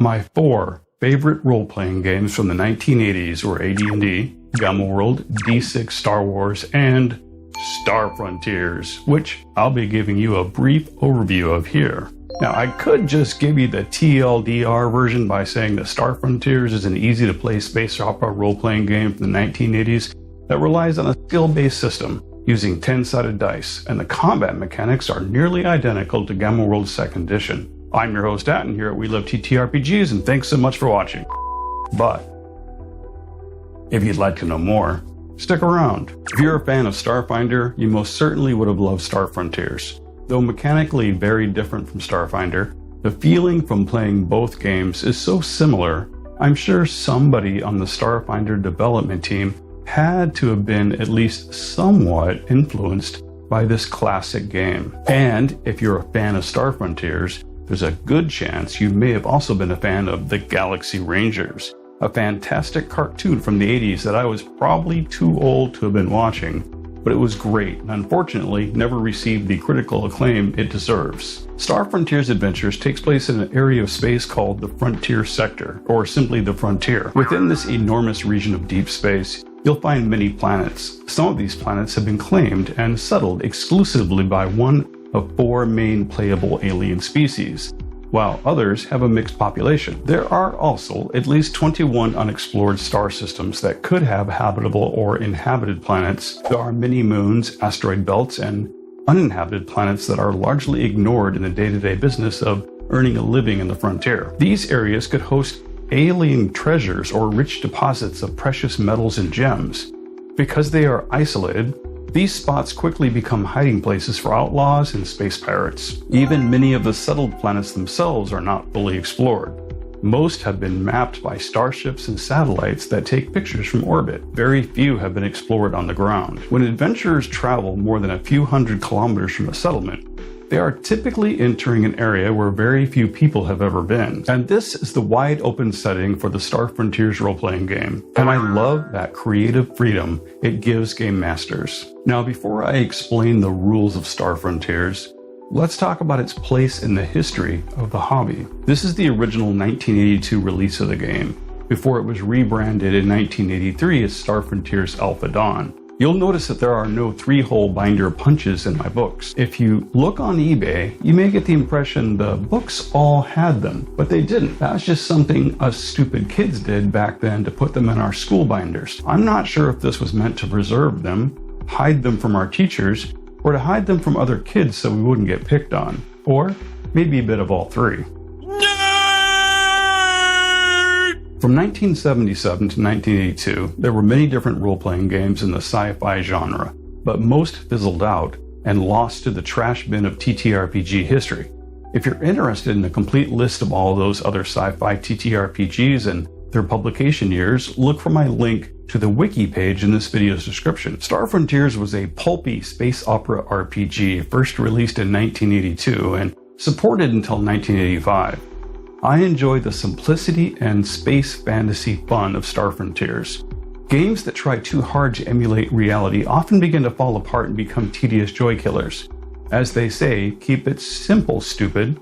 My 4 favorite role-playing games from the 1980s were AD&D, Gamma World, D6 Star Wars, and Star Frontiers, which I'll be giving you a brief overview of here. Now, I could just give you the TLDR version by saying that Star Frontiers is an easy-to-play space opera role-playing game from the 1980s that relies on a skill-based system using 10-sided dice, and the combat mechanics are nearly identical to Gamma World's second edition. I'm your host Aten here at We Love TTRPGs, and thanks so much for watching. But if you'd like to know more, stick around. If you're a fan of Starfinder, you most certainly would have loved Star Frontiers. Though mechanically very different from Starfinder, the feeling from playing both games is so similar, I'm sure somebody on the Starfinder development team had to have been at least somewhat influenced by this classic game. And if you're a fan of Star Frontiers, there's a good chance you may have also been a fan of the Galaxy Rangers, a fantastic cartoon from the 80s that I was probably too old to have been watching, but it was great and unfortunately never received the critical acclaim it deserves. Star Frontiers Adventures takes place in an area of space called the Frontier Sector, or simply the Frontier. Within this enormous region of deep space, you'll find many planets. Some of these planets have been claimed and settled exclusively by one of 4 main playable alien species, while others have a mixed population. There are also at least 21 unexplored star systems that could have habitable or inhabited planets. There are many moons, asteroid belts, and uninhabited planets that are largely ignored in the day-to-day business of earning a living in the frontier. These areas could host alien treasures or rich deposits of precious metals and gems. Because they are isolated, these spots quickly become hiding places for outlaws and space pirates. Even many of the settled planets themselves are not fully explored. Most have been mapped by starships and satellites that take pictures from orbit. Very few have been explored on the ground. When adventurers travel more than a few hundred kilometers from a settlement, they are typically entering an area where very few people have ever been. And this is the wide open setting for the Star Frontiers role-playing game. And I love that creative freedom it gives game masters. Now, before I explain the rules of Star Frontiers, let's talk about its place in the history of the hobby. This is the original 1982 release of the game, before it was rebranded in 1983 as Star Frontiers Alpha Dawn. You'll notice that there are no 3-hole binder punches in my books. If you look on eBay, you may get the impression the books all had them, but they didn't. That's just something us stupid kids did back then to put them in our school binders. I'm not sure if this was meant to preserve them, hide them from our teachers, or to hide them from other kids so we wouldn't get picked on. Or maybe a bit of all three. From 1977 to 1982, there were many different role-playing games in the sci-fi genre, but most fizzled out and lost to the trash bin of TTRPG history. If you're interested in a complete list of all those other sci-fi TTRPGs and their publication years, look for my link to the wiki page in this video's description. Star Frontiers was a pulpy space opera RPG first released in 1982 and supported until 1985. I enjoy the simplicity and space fantasy fun of Star Frontiers. Games that try too hard to emulate reality often begin to fall apart and become tedious joy killers. As they say, keep it simple, stupid.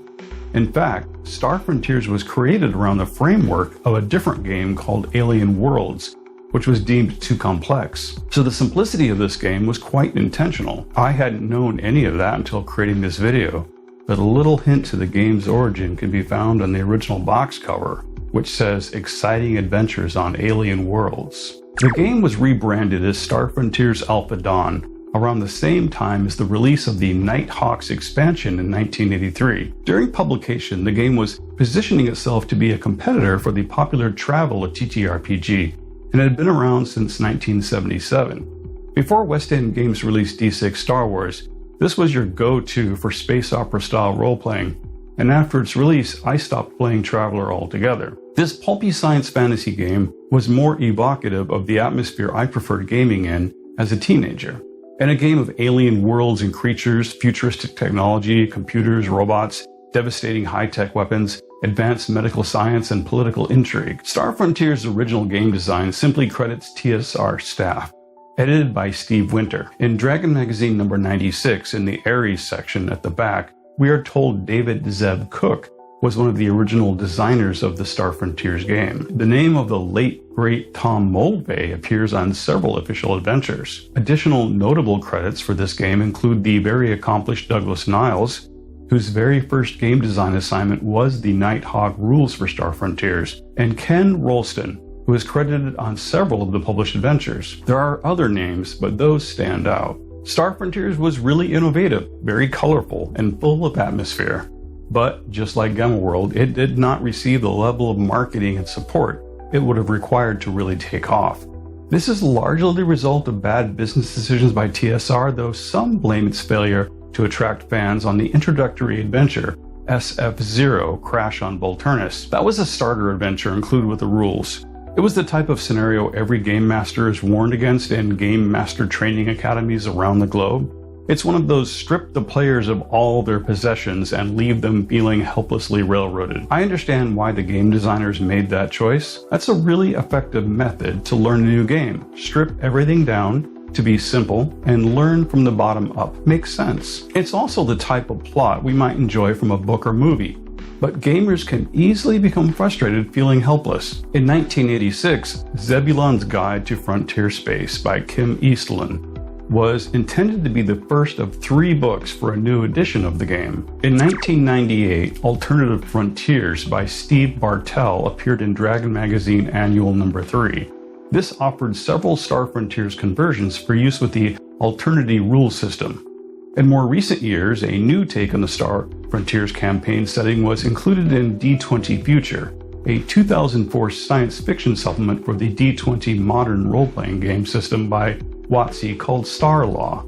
In fact, Star Frontiers was created around the framework of a different game called Alien Worlds, which was deemed too complex. So the simplicity of this game was quite intentional. I hadn't known any of that until creating this video. But a little hint to the game's origin can be found on the original box cover, which says Exciting Adventures on Alien Worlds. The game was rebranded as Star Frontiers Alpha Dawn around the same time as the release of the Nighthawks expansion in 1983. During publication, the game was positioning itself to be a competitor for the popular Travel, a TTRPG, and had been around since 1977. Before West End Games released D6 Star Wars, this was your go-to for space opera-style role-playing, and after its release, I stopped playing Traveler altogether. This pulpy science fantasy game was more evocative of the atmosphere I preferred gaming in as a teenager, and a game of alien worlds and creatures, futuristic technology, computers, robots, devastating high-tech weapons, advanced medical science, and political intrigue. Star Frontiers' original game design simply credits TSR staff. Edited by Steve Winter. In Dragon Magazine number 96, in the Ares section at the back, we are told David Zeb Cook was one of the original designers of the Star Frontiers game. The name of the late great Tom Moldvay appears on several official adventures. Additional notable credits for this game include the very accomplished Douglas Niles, whose very first game design assignment was the Nighthawk rules for Star Frontiers, and Ken Rolston, who is credited on several of the published adventures. There are other names, but those stand out. Star Frontiers was really innovative, very colorful, and full of atmosphere. But, just like Gamma World, it did not receive the level of marketing and support it would have required to really take off. This is largely the result of bad business decisions by TSR, though some blame its failure to attract fans on the introductory adventure, SF0 Crash on Volturnus. That was a starter adventure included with the rules. It was the type of scenario every game master is warned against in game master training academies around the globe. It's one of those strip the players of all their possessions and leave them feeling helplessly railroaded. I understand why the game designers made that choice. That's a really effective method to learn a new game. Strip everything down to be simple and learn from the bottom up. Makes sense. It's also the type of plot we might enjoy from a book or movie. But gamers can easily become frustrated feeling helpless. In 1986, Zebulon's Guide to Frontier Space by Kim Eastlund was intended to be the first of 3 books for a new edition of the game. In 1998, Alternative Frontiers by Steve Bartel appeared in Dragon Magazine Annual No. 3. This offered several Star Frontiers conversions for use with the Alternity rule system. In more recent years, a new take on the Star Frontiers campaign setting was included in D20 Future, a 2004 science fiction supplement for the D20 modern role-playing game system by WotC called Star Law.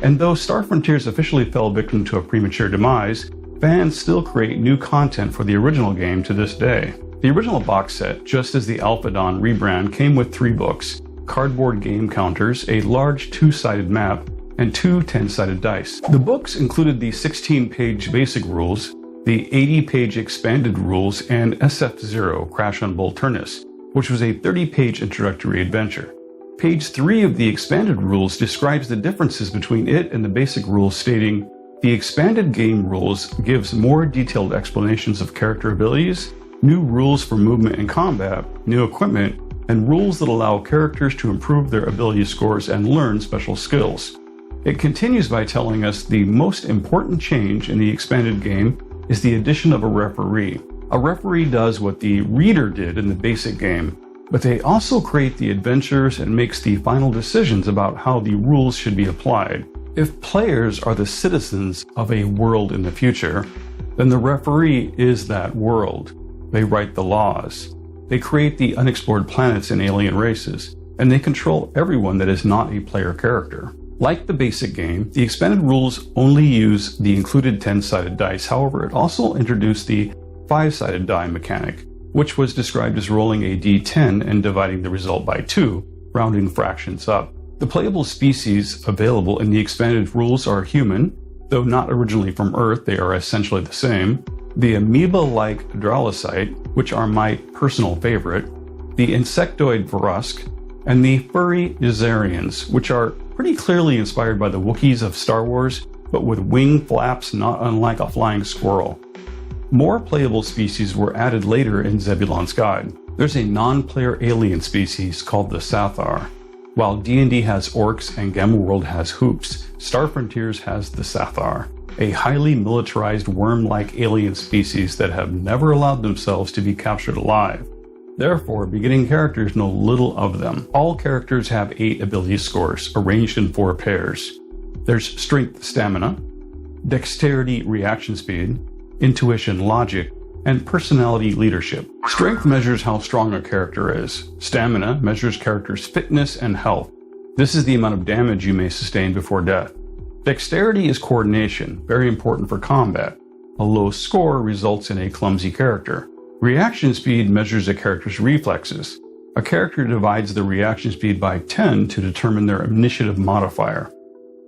And though Star Frontiers officially fell victim to a premature demise, fans still create new content for the original game to this day. The original box set, just as the Alphadon rebrand, came with 3 books, cardboard game counters, a large 2-sided map, and 2 10-sided dice. The books included the 16-page basic rules, the 80-page expanded rules, and SF0 Crash on Volturnus, which was a 30-page introductory adventure. Page 3 of the expanded rules describes the differences between it and the basic rules, stating, "The expanded game rules gives more detailed explanations of character abilities, new rules for movement and combat, new equipment, and rules that allow characters to improve their ability scores and learn special skills." It continues by telling us the most important change in the expanded game is the addition of a referee. A referee does what the reader did in the basic game, but they also create the adventures and makes the final decisions about how the rules should be applied. If players are the citizens of a world in the future, then the referee is that world. They write the laws. They create the unexplored planets and alien races, and they control everyone that is not a player character. Like the basic game, the expanded rules only use the included 10-sided dice. However, it also introduced the 5-sided die mechanic, which was described as rolling a d10 and dividing the result by 2, rounding fractions up. The playable species available in the expanded rules are human, though not originally from Earth, they are essentially the same, the amoeba-like Dralocyte, which are my personal favorite, the insectoid Verusk, and the furry Yazarians, which are pretty clearly inspired by the Wookiees of Star Wars, but with wing flaps not unlike a flying squirrel. More playable species were added later in Zebulon's Guide. There's a non-player alien species called the Sathar. While D&D has orcs and Gamma World has hoops, Star Frontiers has the Sathar, a highly militarized worm-like alien species that have never allowed themselves to be captured alive. Therefore, beginning characters know little of them. All characters have 8 ability scores, arranged in 4 pairs. There's Strength Stamina, Dexterity Reaction Speed, Intuition Logic, and Personality Leadership. Strength measures how strong a character is. Stamina measures characters' fitness and health. This is the amount of damage you may sustain before death. Dexterity is coordination, very important for combat. A low score results in a clumsy character. Reaction speed measures a character's reflexes. A character divides the reaction speed by 10 to determine their initiative modifier.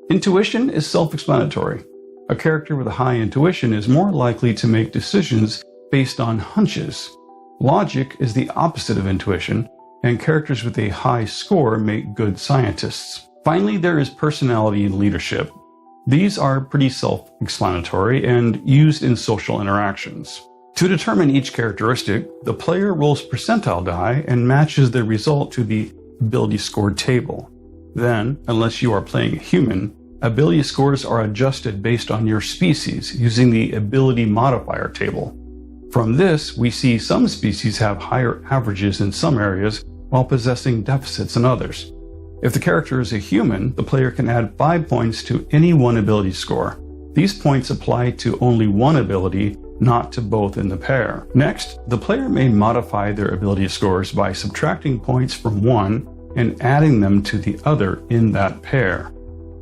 Intuition is self-explanatory. A character with a high intuition is more likely to make decisions based on hunches. Logic is the opposite of intuition, and characters with a high score make good scientists. Finally, there is personality and leadership. These are pretty self-explanatory and used in social interactions. To determine each characteristic, the player rolls percentile die and matches the result to the ability score table. Then, unless you are playing a human, ability scores are adjusted based on your species using the ability modifier table. From this, we see some species have higher averages in some areas while possessing deficits in others. If the character is a human, the player can add 5 points to any one ability score. These points apply to only one ability, not to both in the pair. Next, the player may modify their ability scores by subtracting points from one and adding them to the other in that pair.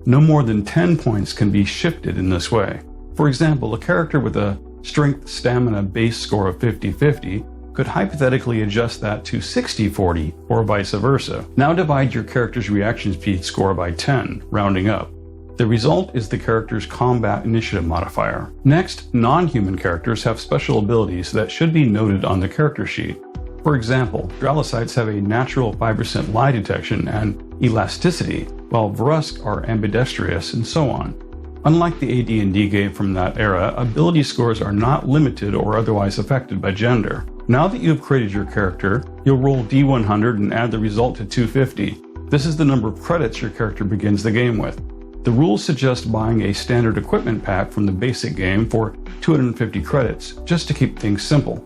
No more than 10 points can be shifted in this way. For example, a character with a strength stamina base score of 50-50 could hypothetically adjust that to 60-40 or vice versa. Now divide your character's reaction speed score by 10, rounding up. The result is the character's combat initiative modifier. Next, non-human characters have special abilities that should be noted on the character sheet. For example, Dralicites have a natural 5% lie detection and elasticity, while Vrusc are ambidextrous and so on. Unlike the AD&D game from that era, ability scores are not limited or otherwise affected by gender. Now that you have created your character, you'll roll D100 and add the result to 250. This is the number of credits your character begins the game with. The rules suggest buying a standard equipment pack from the basic game for 250 credits, just to keep things simple.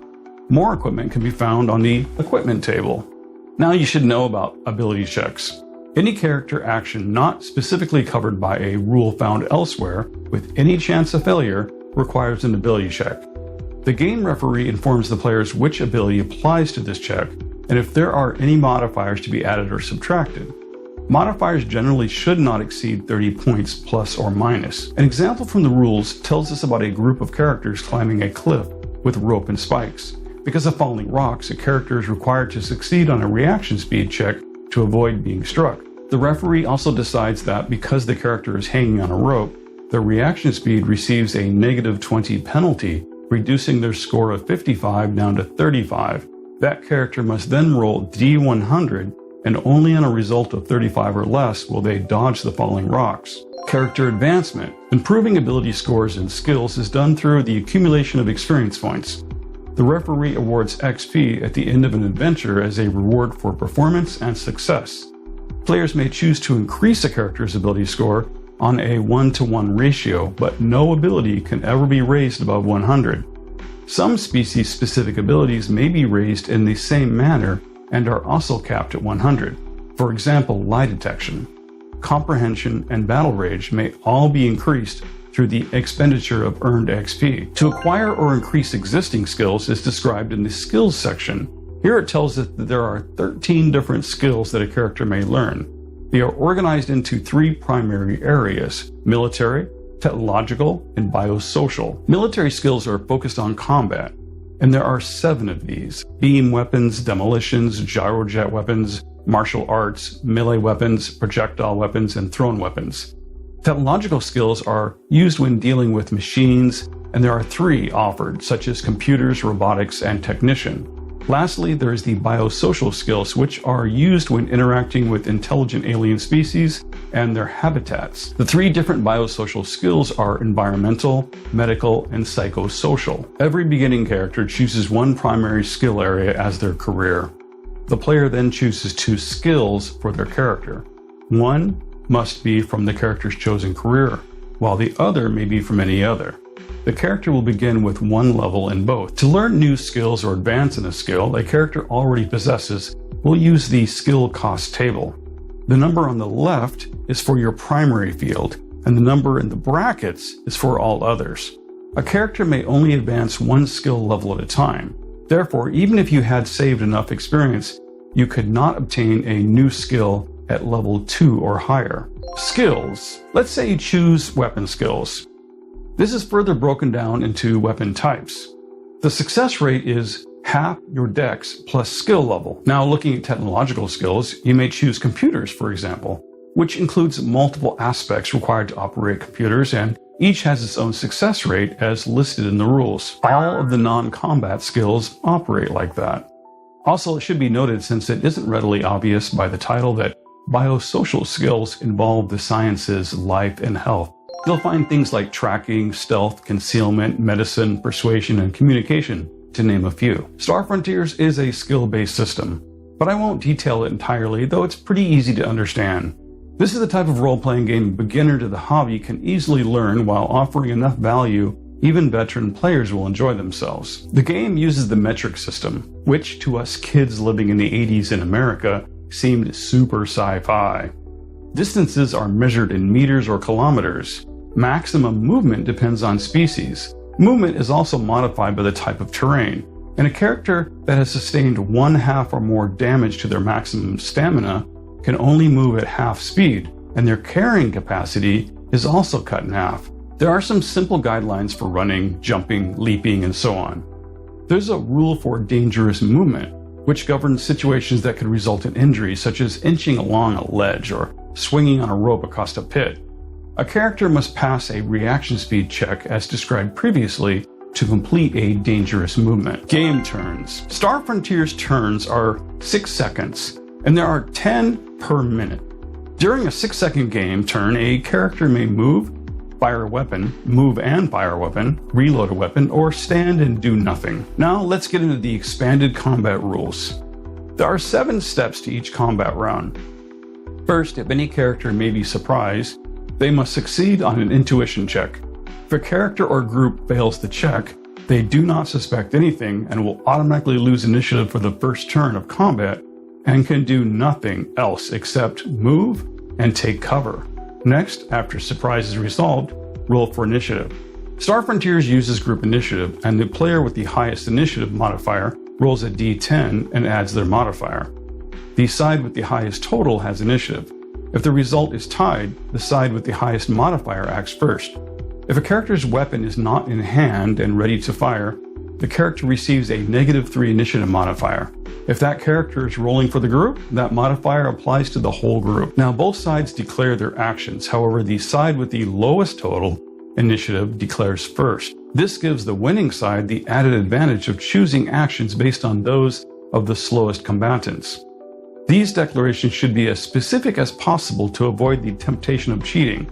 More equipment can be found on the equipment table. Now you should know about ability checks. Any character action not specifically covered by a rule found elsewhere, with any chance of failure, requires an ability check. The game referee informs the players which ability applies to this check, and if there are any modifiers to be added or subtracted. Modifiers generally should not exceed 30 points plus or minus. An example from the rules tells us about a group of characters climbing a cliff with rope and spikes. Because of falling rocks, a character is required to succeed on a reaction speed check to avoid being struck. The referee also decides that because the character is hanging on a rope, their reaction speed receives a negative 20 penalty, reducing their score of 55 down to 35. That character must then roll D100, and only on a result of 35 or less will they dodge the falling rocks. Character advancement. Improving ability scores and skills is done through the accumulation of experience points. The referee awards XP at the end of an adventure as a reward for performance and success. Players may choose to increase a character's ability score on a 1-to-1 ratio, but no ability can ever be raised above 100. Some species-specific abilities may be raised in the same manner and are also capped at 100. For example, lie detection, comprehension, and battle rage may all be increased through the expenditure of earned XP. To acquire or increase existing skills is described in the skills section. Here it tells us that there are 13 different skills that a character may learn. They are organized into 3 primary areas: military, technological, and biosocial. Military skills are focused on combat, and there are 7 of these: beam weapons, demolitions, gyrojet weapons, martial arts, melee weapons, projectile weapons, and thrown weapons. Technological skills are used when dealing with machines, and there are 3 offered, such as computers, robotics, and technician. Lastly, there is the biosocial skills, which are used when interacting with intelligent alien species and their habitats. The 3 different biosocial skills are environmental, medical, and psychosocial. Every beginning character chooses one primary skill area as their career. The player then chooses 2 skills for their character. One must be from the character's chosen career, while the other may be from any other. The character will begin with 1 level in both. To learn new skills or advance in a skill a character already possesses, we'll use the skill cost table. The number on the left is for your primary field, and the number in the brackets is for all others. A character may only advance 1 skill level at a time. Therefore, even if you had saved enough experience, you could not obtain a new skill at level 2 or higher. Skills. Let's say you choose weapon skills. This is further broken down into weapon types. The success rate is half your dex plus skill level. Now, looking at technological skills, you may choose computers, for example, which includes multiple aspects required to operate computers, and each has its own success rate as listed in the rules. All of the non-combat skills operate like that. Also, it should be noted, since it isn't readily obvious by the title, that biosocial skills involve the sciences life and health. You'll find things like tracking, stealth, concealment, medicine, persuasion, and communication, to name a few. Star Frontiers is a skill-based system, but I won't detail it entirely, though it's pretty easy to understand. This is the type of role-playing game a beginner to the hobby can easily learn while offering enough value even veteran players will enjoy themselves. The game uses the metric system, which to us kids living in the 80s in America seemed super sci-fi. Distances are measured in meters or kilometers. Maximum movement depends on species. Movement is also modified by the type of terrain, and a character that has sustained 1/2 or more damage to their maximum stamina can only move at half speed, and their carrying capacity is also cut in half. There are some simple guidelines for running, jumping, leaping, and so on. There's a rule for dangerous movement, which governs situations that could result in injury, such as inching along a ledge or swinging on a rope across a pit. A character must pass a reaction speed check, as described previously, to complete a dangerous movement. Game turns. Star Frontiers turns are 6 seconds, and there are 10 per minute. During a 6-second game turn, a character may move, fire a weapon, move and fire a weapon, reload a weapon, or stand and do nothing. Now let's get into the expanded combat rules. There are 7 steps to each combat round. First, if any character may be surprised, they must succeed on an intuition check. If a character or group fails the check, they do not suspect anything and will automatically lose initiative for the first turn of combat and can do nothing else except move and take cover. Next, after surprise is resolved, roll for initiative. Star Frontiers uses group initiative, and the player with the highest initiative modifier rolls a d10 and adds their modifier. The side with the highest total has initiative. If the result is tied, the side with the highest modifier acts first. If a character's weapon is not in hand and ready to fire, the character receives a -3 initiative modifier. If that character is rolling for the group, that modifier applies to the whole group. Now, both sides declare their actions. However, the side with the lowest total initiative declares first. This gives the winning side the added advantage of choosing actions based on those of the slowest combatants. These declarations should be as specific as possible to avoid the temptation of cheating.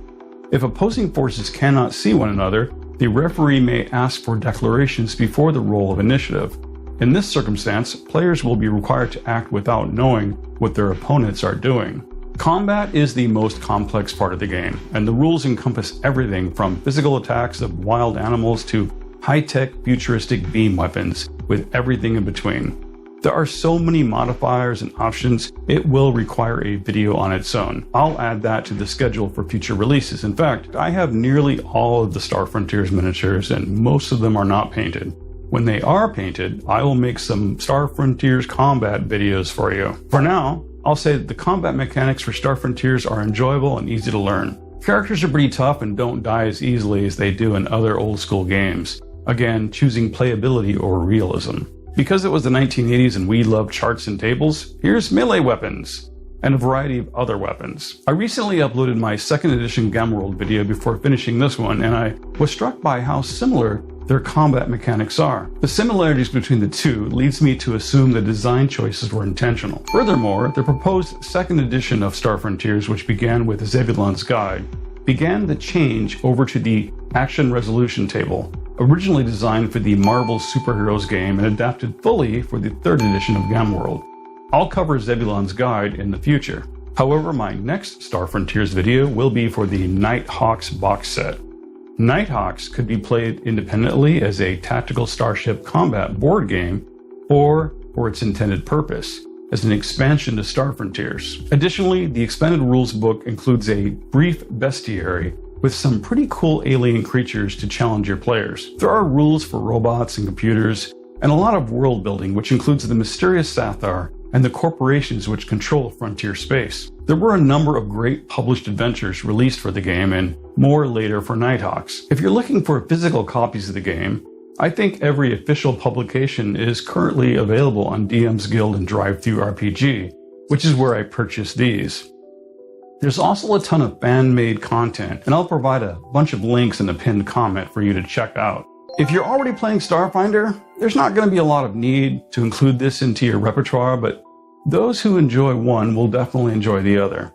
If opposing forces cannot see one another, the referee may ask for declarations before the roll of initiative. In this circumstance, players will be required to act without knowing what their opponents are doing. Combat is the most complex part of the game, and the rules encompass everything from physical attacks of wild animals to high-tech futuristic beam weapons, with everything in between. There are so many modifiers and options, it will require a video on its own. I'll add that to the schedule for future releases. In fact, I have nearly all of the Star Frontiers miniatures, and most of them are not painted. When they are painted, I will make some Star Frontiers combat videos for you. For now, I'll say that the combat mechanics for Star Frontiers are enjoyable and easy to learn. Characters are pretty tough and don't die as easily as they do in other old-school games. Again, choosing playability or realism. Because it was the 1980s and we loved charts and tables, here's melee weapons and a variety of other weapons. I recently uploaded my 2nd edition Gamma World video before finishing this one, and I was struck by how similar their combat mechanics are. The similarities between the two leads me to assume the design choices were intentional. Furthermore, the proposed 2nd edition of Star Frontiers, which began with Zebulon's Guide, began the change over to the action resolution table, originally designed for the Marvel Superheroes game and adapted fully for the 3rd edition of Gamma World. I'll cover Zebulon's Guide in the future. However, my next Star Frontiers video will be for the Nighthawks box set. Nighthawks could be played independently as a tactical starship combat board game, or for its intended purpose, as an expansion to Star Frontiers. Additionally, the expanded rules book includes a brief bestiary with some pretty cool alien creatures to challenge your players. There are rules for robots and computers, and a lot of world building, which includes the mysterious Sathar and the corporations which control frontier space. There were a number of great published adventures released for the game, and more later for Nighthawks. If you're looking for physical copies of the game, I think every official publication is currently available on DM's Guild and DriveThruRPG, which is where I purchased these. There's also a ton of fan-made content, and I'll provide a bunch of links in the pinned comment for you to check out. If you're already playing Starfinder, there's not going to be a lot of need to include this into your repertoire, but those who enjoy one will definitely enjoy the other.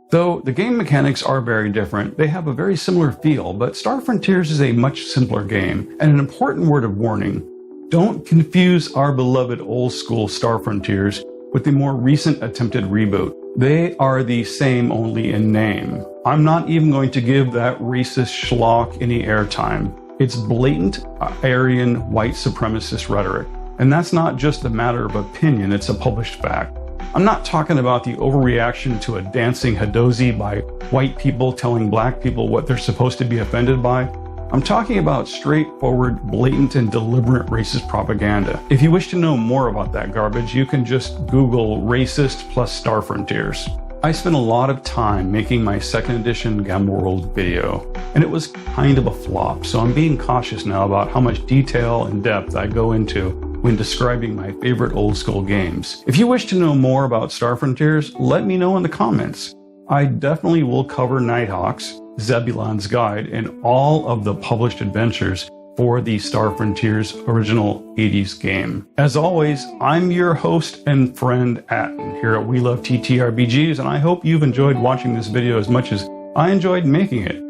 Though the game mechanics are very different, they have a very similar feel, but Star Frontiers is a much simpler game. And an important word of warning, don't confuse our beloved old school Star Frontiers with the more recent attempted reboot. They are the same only in name. I'm not even going to give that racist schlock any airtime. It's blatant Aryan white supremacist rhetoric. And that's not just a matter of opinion, it's a published fact. I'm not talking about the overreaction to a dancing Hadozi by white people telling black people what they're supposed to be offended by. I'm talking about straightforward, blatant, and deliberate racist propaganda. If you wish to know more about that garbage, you can just Google racist plus Star Frontiers. I spent a lot of time making my second edition Gamma World video, and it was kind of a flop, so I'm being cautious now about how much detail and depth I go into when describing my favorite old school games. If you wish to know more about Star Frontiers, let me know in the comments. I definitely will cover Nighthawks, Zebulon's Guide, and all of the published adventures for the Star Frontiers original 80s game. As always, I'm your host and friend Aten here at We Love TTRPGs, and I hope you've enjoyed watching this video as much as I enjoyed making it.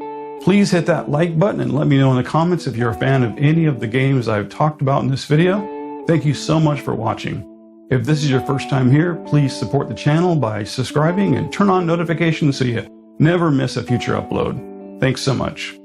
Please hit that like button and let me know in the comments if you're a fan of any of the games I've talked about in this video. Thank you so much for watching. If this is your first time here, please support the channel by subscribing and turn on notifications so you never miss a future upload. Thanks so much.